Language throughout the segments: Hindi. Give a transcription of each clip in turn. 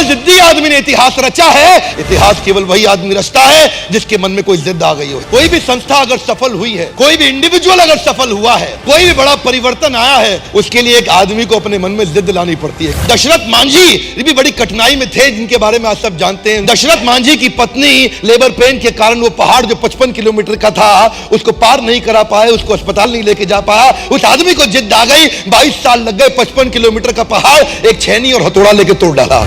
जिद्दी आदमी ने इतिहास रचा है। इतिहास केवल वही आदमी रचता है जिसके मन में कोई जिद आ गई हो। कोई भी संस्था अगर सफल हुई है, कोई भी इंडिविजुअल अगर सफल हुआ है, कोई भी बड़ा परिवर्तन आया है, उसके लिए एक आदमी को अपने मन में जिद लानी पड़ती है। दशरथ मांझी भी बड़ी कठिनाई में थे, जिनके बारे में आज सब जानते हैं। दशरथ मांझी की पत्नी लेबर पेन के कारण वो पहाड़ जो 55 किलोमीटर का था उसको पार नहीं करा पाए, उसको अस्पताल नहीं लेके जा पाया। उस आदमी को जिद आ गई, 22 साल लग गए, 55 किलोमीटर का पहाड़ एक छेनी और हथौड़ा लेके तोड़ डाला।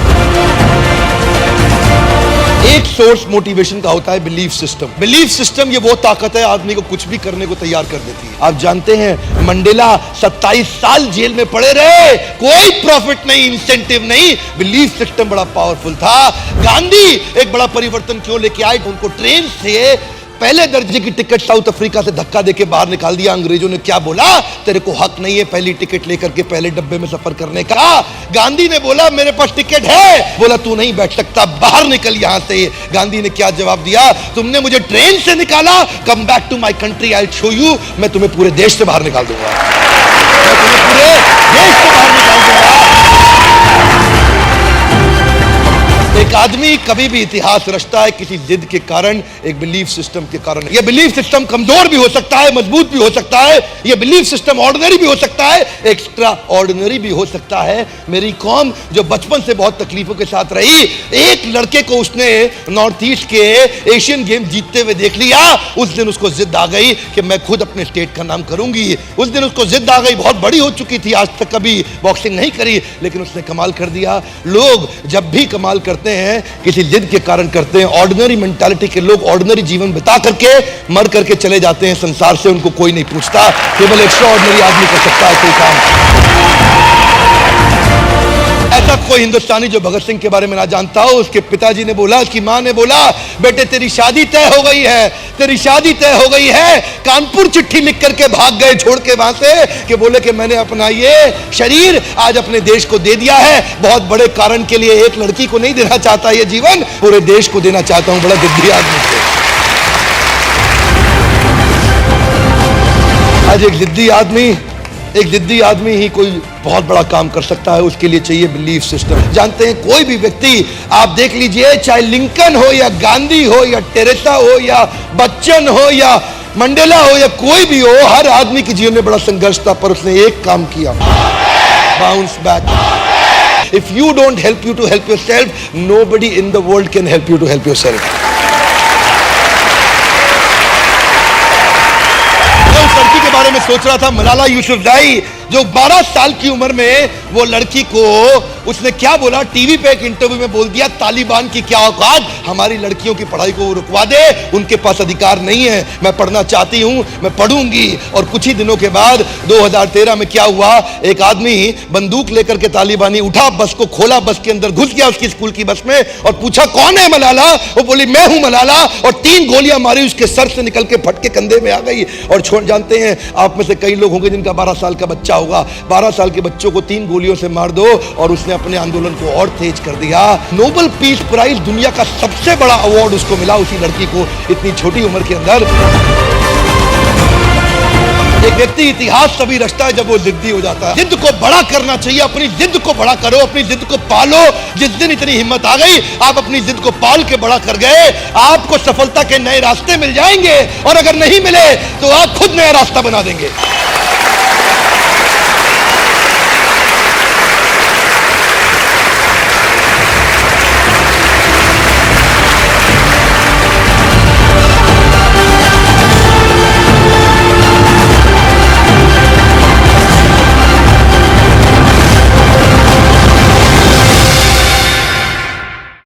एक सोर्स मोटिवेशन का होता है बिलीफ सिस्टम। बिलीफ सिस्टम ये वो ताकत है आदमी को कुछ भी करने को तैयार कर देती है। आप जानते हैं मंडेला 27 साल जेल में पड़े रहे, कोई प्रॉफिट नहीं, इंसेंटिव नहीं, बिलीफ सिस्टम बड़ा पावरफुल था। गांधी एक बड़ा परिवर्तन क्यों लेके आए? उनको ट्रेन से पहले दर्जे की टिकट साउथ अफ्रीका से धक्का देके बाहर निकाल दिया। अंग्रेजों ने क्या बोला? तेरे को हक नहीं है पहली टिकट लेकर के पहले डब्बे में सफर करने का। गांधी ने बोला मेरे पास टिकट है, बोला तू नहीं बैठ सकता, बाहर निकल यहां से। गांधी ने क्या जवाब दिया? तुमने मुझे ट्रेन से निकाला, come back to my country, I will show you. मैं तुम्हें पूरे देश से बाहर निकाल दूंगा, मैं तुम्हें पूरे देश से बाहर निकाल दूंगा। एक आदमी कभी भी इतिहास रचता है किसी जिद के कारण, एक बिलीफ सिस्टम के कारण। यह बिलीफ सिस्टम कमजोर भी हो सकता है, मजबूत भी हो सकता है। यह बिलीफ सिस्टम ऑर्डिनरी भी हो सकता है, एक्स्ट्रा ऑर्डिनरी भी हो सकता है। मेरी कौम जो बचपन से बहुत तकलीफों के साथ रही, एक लड़के को उसने नॉर्थ ईस्ट के एशियन गेम जीतते हुए देख लिया, उस दिन उसको जिद आ गई कि मैं खुद अपने स्टेट का नाम करूंगी। उस दिन उसको जिद आ गई, बहुत बड़ी हो चुकी थी, आज तक कभी बॉक्सिंग नहीं करी, लेकिन उसने कमाल कर दिया। लोग जब भी कमाल करते हैं किसी जिद के कारण करते हैं। ऑर्डिनरी मेंटालिटी के लोग ऑर्डिनरी जीवन बिता करके मर करके चले जाते हैं संसार से, उनको कोई नहीं पूछता। केवल एक्स्ट्राऑर्डिनरी आदमी कर सकता है कोई काम। ऐसा कोई हिंदुस्तानी जो भगत सिंह के बारे में ना जानता हो। उसके पिताजी ने बोला, उसकी मां ने बोला, बेटे तेरी शादी तय हो गई है, तेरी शादी तय हो गई है। कानपुर चिट्ठी लिख करके भाग गए छोड़ के वहां से, कि बोले कि मैंने अपना ये शरीर आज अपने देश को दे दिया है, बहुत बड़े कारण के लिए। एक लड़की को नहीं देना चाहता ये जीवन, पूरे देश को देना चाहता हूं। बड़ा जिद्दी आदमी थे। आज एक जिद्दी आदमी ही कोई बहुत बड़ा काम कर सकता है। उसके लिए चाहिए बिलीफ सिस्टम। जानते हैं कोई भी व्यक्ति आप देख लीजिए, चाहे लिंकन हो या गांधी हो या टेरेसा हो या बच्चन हो या मंडेला हो या कोई भी हो, हर आदमी के जीवन में बड़ा संघर्ष था, पर उसने एक काम किया, bounce back. If you don't help you to help yourself, nobody in the world can help you to help yourself. लड़की के बारे में सोच रहा था, मलाला यूसुफजई, जो 12 साल की उम्र में वो लड़की को उसने क्या बोला, टीवी पे एक इंटरव्यू में बोल दिया, तालिबान की क्या औकात, हमारी लड़कियों की पढ़ाई को रुकवा दे, उनके पास अधिकार नहीं है, मैं पढ़ना चाहती हूं, मैं पढ़ूंगी। और कुछ ही दिनों के बाद 2013 में क्या हुआ, एक आदमी बंदूक लेकर के तालिबानी उठा, बस को खोला, बस के अंदर घुस गया उसकी स्कूल की बस में और पूछा कौन है मलाला? वो बोली मैं हूं मलाला, और 3 गोलियां मारी, उसके सर से निकल के फट के कंधे में आ गई। और जानते हैं आप में से कई लोग होंगे जिनका 12 साल का बच्चा होगा। 12 साल के बच्चों को 3 गोलियों से मार दो, और उसने अपने आंदोलन को और तेज कर दिया। नोबेल पीस प्राइज, दुनिया का सबसे बड़ा अवार्ड उसको मिला, उसी लड़की को, इतनी छोटी उम्र के अंदर। एक व्यक्ति इतिहास तभी रचता है जब वो जिद्दी हो जाता है। जिद को बड़ा करना चाहिए, अपनी जिद को बड़ा करो, अपनी जिद को पालो। जिस दिन इतनी हिम्मत आ गई, आप अपनी जिद को पाल के बड़ा कर गए, आपको सफलता के नए रास्ते मिल जाएंगे, और अगर नहीं मिले तो आप खुद नया रास्ता बना देंगे।